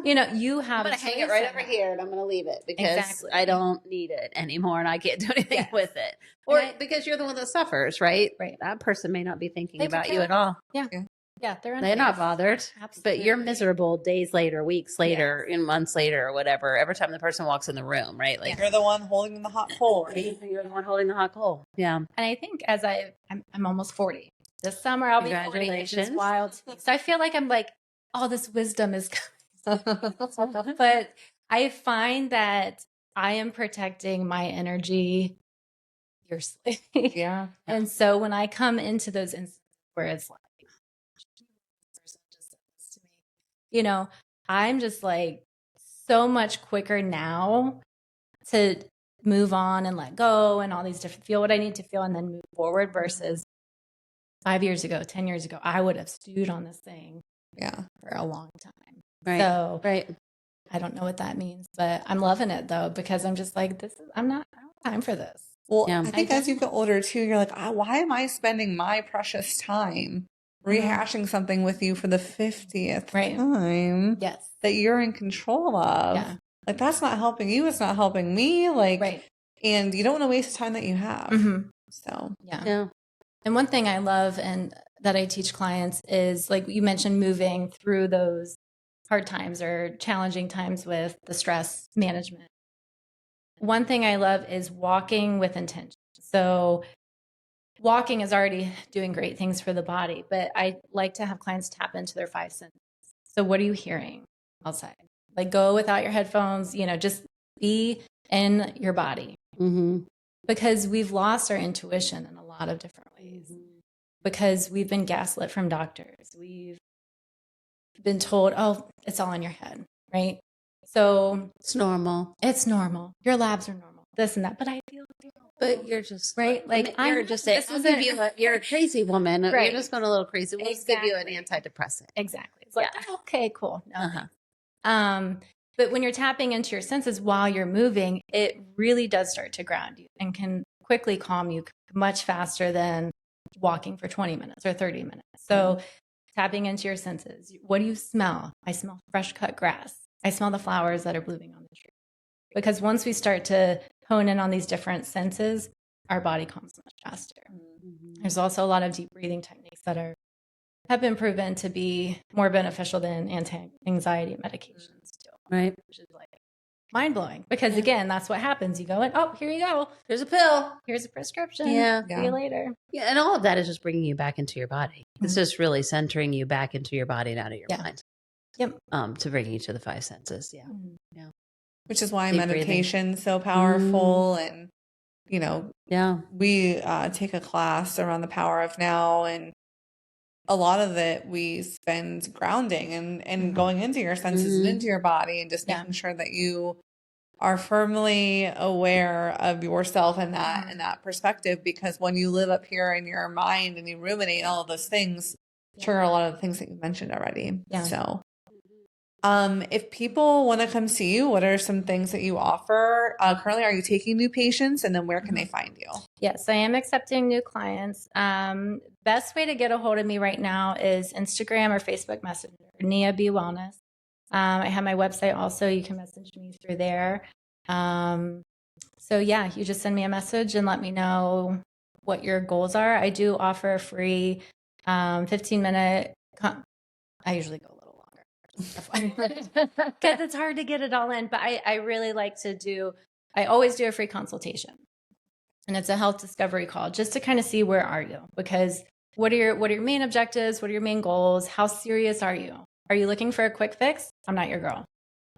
you know, you have I'm going to hang it right over here and I'm going to leave it because I don't need it anymore and I can't do anything with it. Or because you're the one that suffers, right? Right. That person may not be thinking about you at all. Yeah. Yeah, they're not bothered. Absolutely. But you're miserable days later, weeks later, and months later, or whatever. Every time the person walks in the room, right? Like you're the one holding the hot coal. Right? You're the one holding the hot coal. Yeah. And I think as I'm almost 40. This summer I'll be 40. It's wild. So I feel like I'm like, all this wisdom is coming. But I find that I am protecting my energy fiercely. Yeah. And so when I come into those instances where it's like, you know, I'm just like so much quicker now to move on and let go and all these different, feel what I need to feel and then move forward versus 5 years ago, 10 years ago, I would have stewed on this thing for a long time. Right. So I don't know what that means, but I'm loving it though, because I'm just like, I don't have time for this. Well, I think as you get older too, you're like, why am I spending my precious time rehashing something with you for the 50th time that you're in control of? Like, that's not helping you. It's not helping me. Like, and you don't want to waste the time that you have. Mm-hmm. So, yeah. And one thing I love and that I teach clients is, like you mentioned, moving through those hard times or challenging times with the stress management. One thing I love is walking with intention. So walking is already doing great things for the body, but I like to have clients tap into their five senses. So what are you hearing outside? Like, go without your headphones, just be in your body. Mm-hmm. Because we've lost our intuition in a lot of different ways. Because we've been gaslit from doctors. We've been told, oh, it's all in your head, right? So it's normal. It's normal. Your labs are normal. This and that. But I feel But you're just right. Like, you're just saying, you're a crazy woman. Right. You're just going a little crazy. We'll just give you an antidepressant. Exactly. It's like, okay, cool. No, but when you're tapping into your senses while you're moving, it really does start to ground you and can quickly calm you much faster than walking for 20 minutes or 30 minutes. So tapping into your senses. What do you smell? I smell fresh cut grass. I smell the flowers that are blooming on the tree. Because once we start to hone in on these different senses, our body calms much faster. Mm-hmm. There's also a lot of deep breathing techniques that have been proven to be more beneficial than anti-anxiety medications too. Right. Which is like mind-blowing. Because again, that's what happens. You go in, oh, here you go. Here's a pill. Here's a prescription. Yeah. See you later. Yeah. And all of that is just bringing you back into your body. Mm-hmm. It's just really centering you back into your body and out of your mind. Yep. To bring you to the five senses. Yeah. Mm-hmm. Yeah. Which is why meditation's so powerful. And, we take a class around the power of now, and a lot of it we spend grounding and going into your senses and into your body and just making sure that you are firmly aware of yourself and that perspective, because when you live up here in your mind and you ruminate all of those things, trigger a lot of the things that you mentioned already. Yeah. So if people want to come see you, what are some things that you offer? Currently, are you taking new patients, and then where can they find you? Yes, I am accepting new clients. Best way to get a hold of me right now is Instagram or Facebook Messenger, Nia B Wellness. I have my website also. You can message me through there. So yeah, you just send me a message and let me know what your goals are. I do offer a free 15-minute. I usually go because it's hard to get it all in, but I really like to I always do a free consultation, and it's a health discovery call just to kind of see where are you, because what are your main objectives? What are your main goals? How serious are you? Are you looking for a quick fix? I'm not your girl.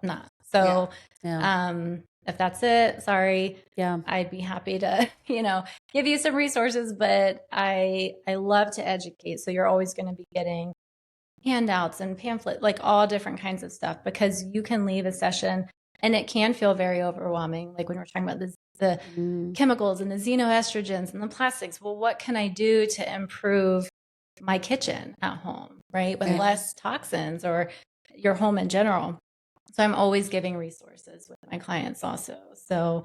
I'm not. So, if that's it, sorry. Yeah. I'd be happy to, give you some resources, but I love to educate. So you're always going to be getting handouts and pamphlets, like all different kinds of stuff, because you can leave a session and it can feel very overwhelming. Like when we're talking about the chemicals and the xenoestrogens and the plastics. Well, what can I do to improve my kitchen at home, right? With less toxins, or your home in general. So I'm always giving resources with my clients also. So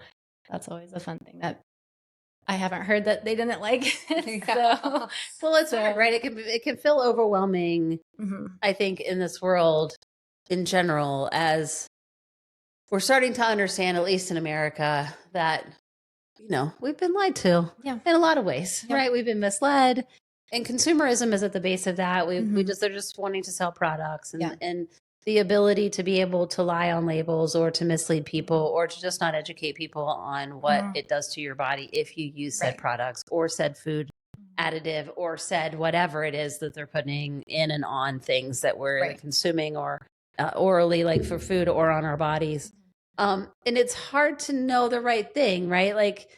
that's always a fun thing that I haven't heard that they didn't like. So, well, it's hard, right? It can feel overwhelming. Mm-hmm. I think in this world, in general, as we're starting to understand, at least in America, that we've been lied to, in a lot of ways, right? We've been misled, and consumerism is at the base of that. They're just wanting to sell products, and the ability to be able to lie on labels or to mislead people or to just not educate people on what it does to your body if you use said products or said food additive or said whatever it is that they're putting in and on things that we're consuming or orally, like for food or on our bodies. And it's hard to know the right thing, right? Like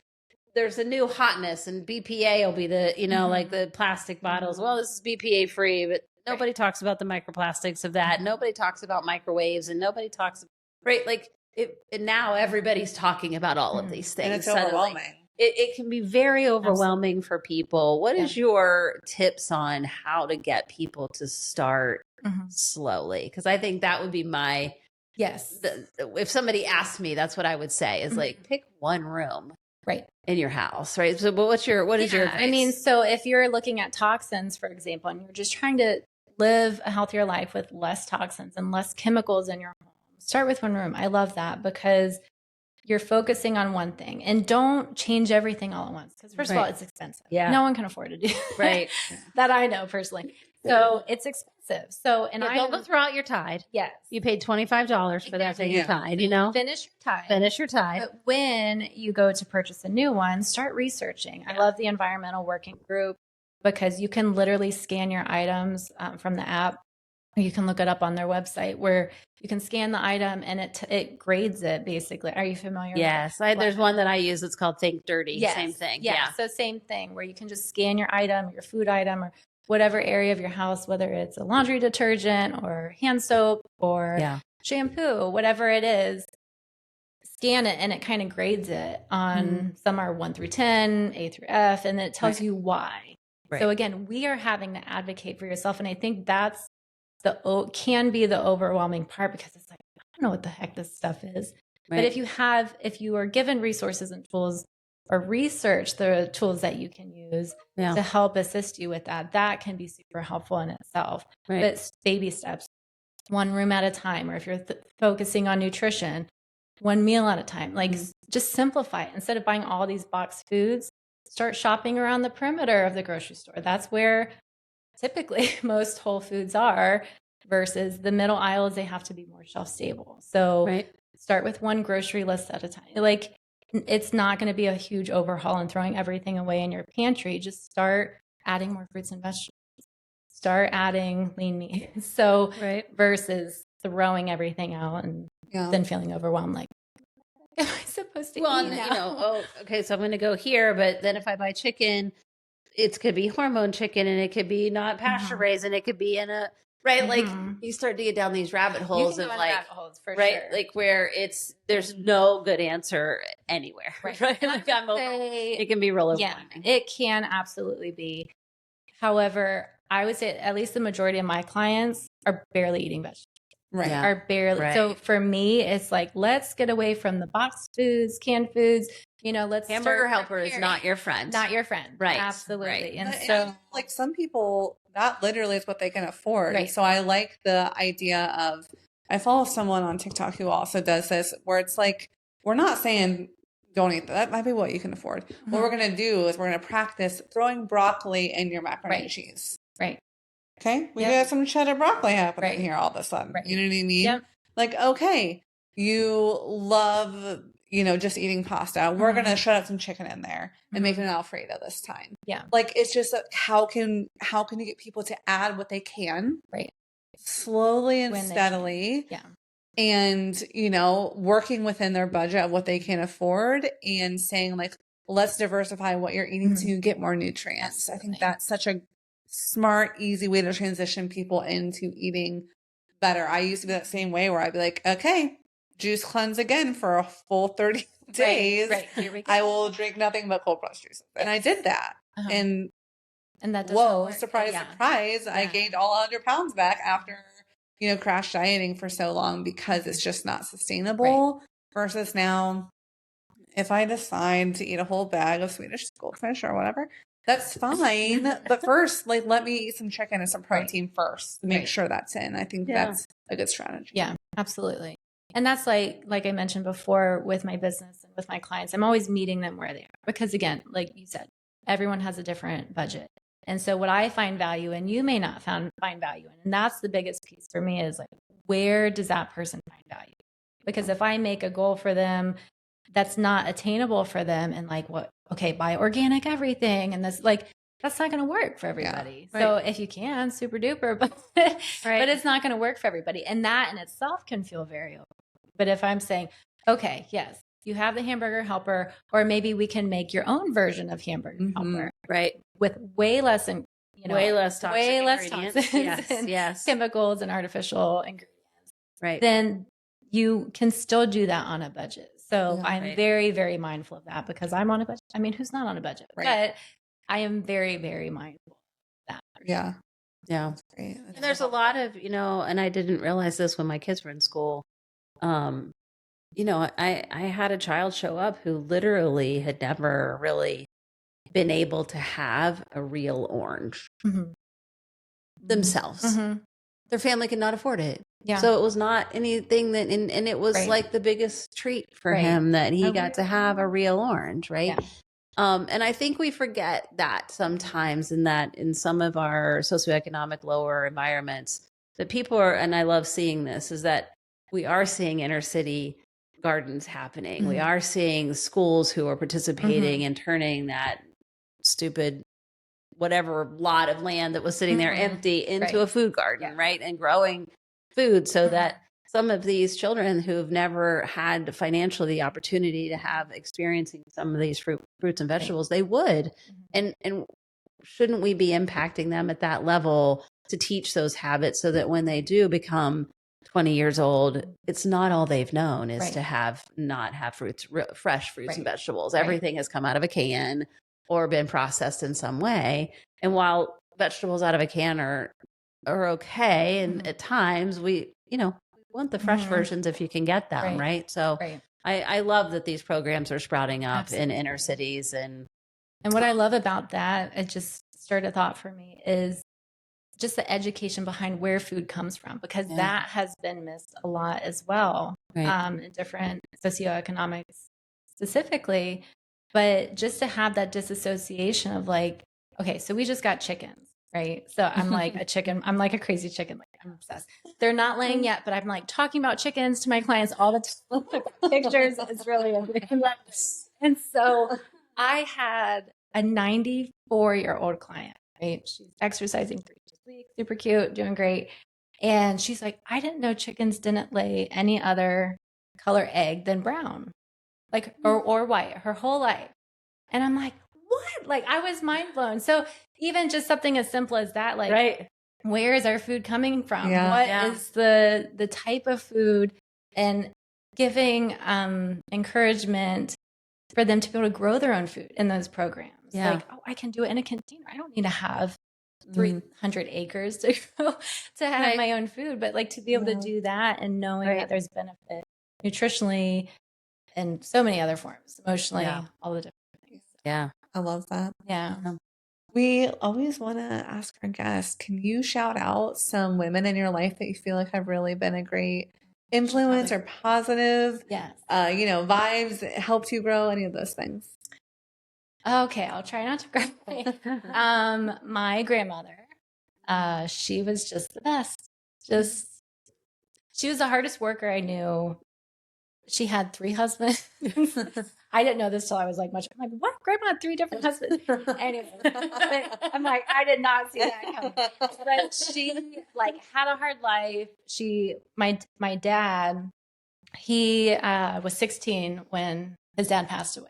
there's a new hotness, and BPA will be the, like the plastic bottles. Well, this is BPA free, but nobody talks about the microplastics of that. Nobody talks about microwaves, and nobody talks, right? Like and now everybody's talking about all of these things. And it's overwhelming. It can be very overwhelming for people. What is your tips on how to get people to start slowly? Because I think that would be my, if somebody asked me, that's what I would say is like, pick one room. Right. In your house, right? So, but what is your advice? I mean, so if you're looking at toxins, for example, and you're just trying to live a healthier life with less toxins and less chemicals in your home, start with one room. I love that, because you're focusing on one thing, and don't change everything all at once. Because first of all, it's expensive. Yeah. No one can afford to do Right. that. I know personally. So it's expensive. So, and I don't go throw out your Tide. Yes. You paid $25 for that thing, Tide, you know? Finish your Tide. Finish your Tide. But when you go to purchase a new one, start researching. I love the environmental working group because you can literally scan your items from the app. Or you can look it up on their website where you can scan the item and it grades it basically. Are you familiar? Yes. with There's one that I use. It's called Think Dirty. Yes. Same thing. Yeah. So same thing where you can just scan your item, your food item, or whatever area of your house, whether it's a laundry detergent or hand soap or shampoo, whatever it is, scan it and it kind of grades it on some are 1 through 10, A through F, and it tells you why. Right. So again, we are having to advocate for yourself. And I think that's can be the overwhelming part because it's like, I don't know what the heck this stuff is. Right. But if you are given resources and tools or research the tools that you can use to help assist you with that, that can be super helpful in itself. Right. But baby steps, one room at a time, or if you're focusing on nutrition, one meal at a time, like just simplify it. Instead of buying all these boxed foods, start shopping around the perimeter of the grocery store. That's where typically most whole foods are versus the middle aisles. They have to be more shelf stable. So start with one grocery list at a time. Like it's not going to be a huge overhaul and throwing everything away in your pantry. Just start adding more fruits and vegetables. Start adding lean meat. So versus throwing everything out and then feeling overwhelmed. Like, am I supposed to eat now? You know, okay, so I'm going to go here, but then if I buy chicken, it could be hormone chicken and it could be not pasture raised and it could be in a like you start to get down these rabbit holes of like rabbit holes for sure. Like where there's no good answer anywhere. Right. Like it can be real overwhelming. It can absolutely be. However, I would say at least the majority of my clients are barely eating vegetables. Right. Are barely. So for me, it's like, let's get away from the boxed foods, canned foods. You know, Hamburger Helper is not your friend. Not your friend. Right. Absolutely. Right. And so like some people, that literally is what they can afford. Right. So I like the idea of, I follow someone on TikTok who also does this where it's like, we're not saying don't eat that. That might be what you can afford. What we're going to do is we're going to practice throwing broccoli in your macaroni and cheese. Right. Okay. We got some cheddar broccoli happening here all of a sudden. Right. You know what I mean? Yep. Like, okay, you love, just eating pasta. We're going to shove up some chicken in there and make it an Alfredo this time. Yeah. Like, it's just how can you get people to add what they can? Right. Slowly and steadily. Yeah. And, working within their budget of what they can afford and saying like, let's diversify what you're eating to get more nutrients. Absolutely. I think that's such a smart, easy way to transition people into eating better. I used to be that same way where I'd be like, okay, juice cleanse again for a full 30 days. Right. Here we go. I will drink nothing but cold pressed juice. And I did that. And that doesn't work. Surprise. Yeah. I gained all 100 pounds back after, crash dieting for so long because it's just not sustainable versus now if I decide to eat a whole bag of Swedish goldfish or whatever, that's fine. But first, let me eat some chicken and some protein first to make sure that's in. I think that's a good strategy. Yeah, absolutely. And that's like I mentioned before with my business and with my clients, I'm always meeting them where they are. Because again, like you said, everyone has a different budget. And so what I find value in, you may not find value in. And that's the biggest piece for me is like, where does that person find value? Because if I make a goal for them that's not attainable for them and like buy organic everything and this that's not going to work for everybody. Yeah, so if you can, super duper, but it's not going to work for everybody. And that in itself can feel very overwhelming. But if I'm saying, okay, yes, you have the hamburger helper, or maybe we can make your own version of hamburger helper, right? With way less way less toxins, yes, chemicals and artificial ingredients, right? Then you can still do that on a budget. So I'm very, very mindful of that because I'm on a budget. I mean, who's not on a budget? Right. But I am very, very mindful of that. Yeah. Yeah. That's great. And there's a lot of, and I didn't realize this when my kids were in school. I had a child show up who literally had never really been able to have a real orange themselves. their family could not afford it. Yeah. So it was not anything that, and it was like the biggest treat for him that he got to have a real orange, right? Yeah. And I think we forget that sometimes in some of our socioeconomic lower environments that people are, and I love seeing this, is that we are seeing inner city gardens happening. We are seeing schools who are participating and turning that stupid whatever lot of land that was sitting there empty into a food garden, right? And growing food so that some of these children who've never had financially the opportunity to have experiencing some of these fruits and vegetables, they would. And shouldn't we be impacting them at that level to teach those habits so that when they do become 20 years old, it's not all they've known is to not have fresh fruits and vegetables. Everything has come out of a can or been processed in some way. And while vegetables out of a can are okay, and at times we want the fresh versions if you can get them, right? So I love that these programs are sprouting up in inner cities. And what I love about that, it just stirred a thought for me, is just the education behind where food comes from, because that has been missed a lot as well, in different socioeconomics specifically. But just to have that disassociation of like, okay, so we just got chickens, right? So I'm like a chicken, I'm like a crazy chicken, like I'm obsessed. They're not laying yet, but I'm like talking about chickens to my clients all the time. Pictures, it's really amazing. And so I had a 94-year-old client, right? She's exercising 3 days a week, super cute, doing great. And she's like, I didn't know chickens didn't lay any other color egg than brown, like, or white, her whole life. And I'm like, what? Like, I was mind blown. So even just something as simple as that, like, where is our food coming from? What is the type of food, and giving encouragement for them to be able to grow their own food in those programs. Like, oh, I can do it in a container. I don't need to have 300 acres to grow to have my own food, but like to be able to do that and knowing that there's benefit nutritionally and so many other forms, emotionally, all the different things. Yeah. I love that. Yeah. We always want to ask our guests, can you shout out some women in your life that you feel like have really been a great influence or positive, vibes that helped you grow, any of those things? Okay, I'll try not to cry. My grandmother, she was just the best. She was the hardest worker I knew. She had 3 husbands. I didn't know this till I was like I'm like, what? Grandma had 3 different husbands. Anyway, I'm like, I did not see that coming. But she like had a hard life. My dad, he was 16 when his dad passed away.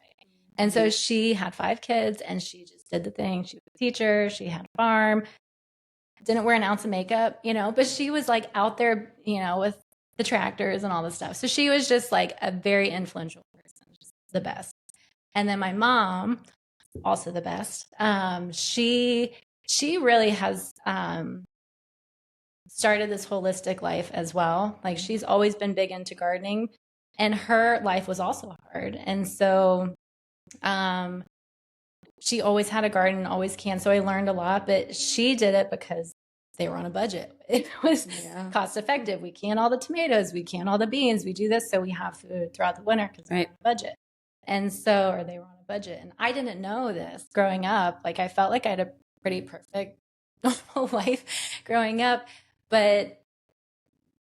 And so she had 5 kids and she just did the thing. She was a teacher. She had a farm, didn't wear an ounce of makeup, but she was like out there, with the tractors and all this stuff. So she was just like a very influential person, just the best. And then my mom, also the best. She really has started this holistic life as well. Like, she's always been big into gardening, and her life was also hard. And so she always had a garden, always can. So I learned a lot, but she did it because they were on a budget. It was cost effective. We can all the tomatoes, we can all the beans, we do this so we have food throughout the winter because we're on a budget. And so, or they were on a budget. And I didn't know this growing up. Like, I felt like I had a pretty perfect life growing up, but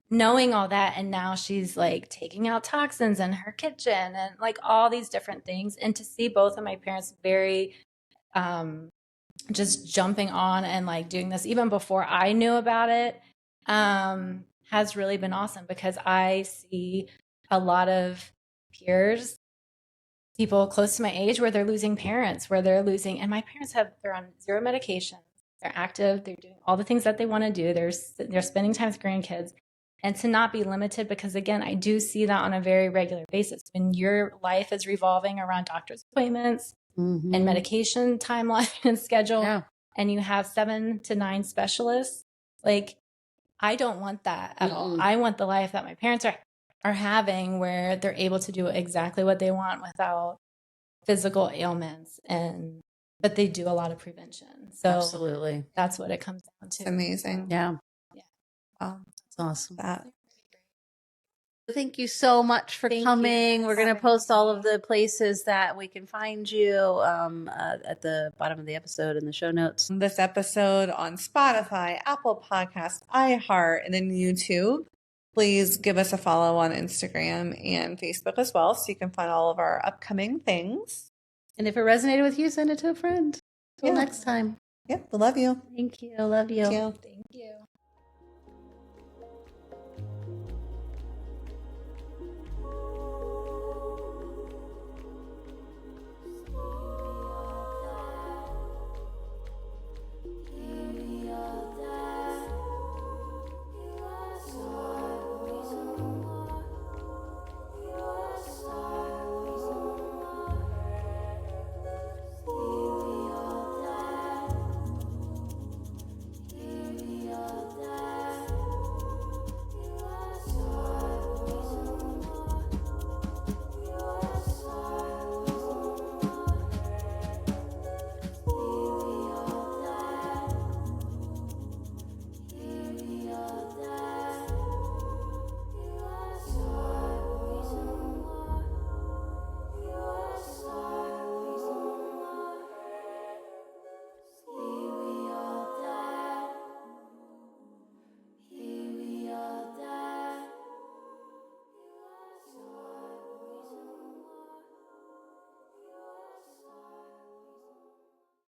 knowing all that, and now she's like taking out toxins in her kitchen and like all these different things. And to see both of my parents very just jumping on and like doing this even before I knew about it has really been awesome, because I see a lot of peers, people close to my age, where they're losing parents, where they're losing, and my parents they're on 0 medications, they're active, they're doing all the things that they want to do, they're spending time with grandkids. And to not be limited, because again, I do see that on a very regular basis. When your life is revolving around doctor's appointments and medication timeline and schedule, and you have 7 to 9 specialists, like, I don't want that at all. I want the life that my parents are having, where they're able to do exactly what they want without physical ailments, but they do a lot of prevention. So absolutely, that's what it comes down to. It's amazing. Yeah. It's awesome. That. Thank you so much for coming. We're going to post all of the places that we can find you at the bottom of the episode in the show notes. This episode on Spotify, Apple Podcasts, iHeart, and then YouTube. Please give us a follow on Instagram and Facebook as well, so you can find all of our upcoming things. And if it resonated with you, send it to a friend. Till next time. Yep, we love you. Thank you. Love you. Thank you. Thank you.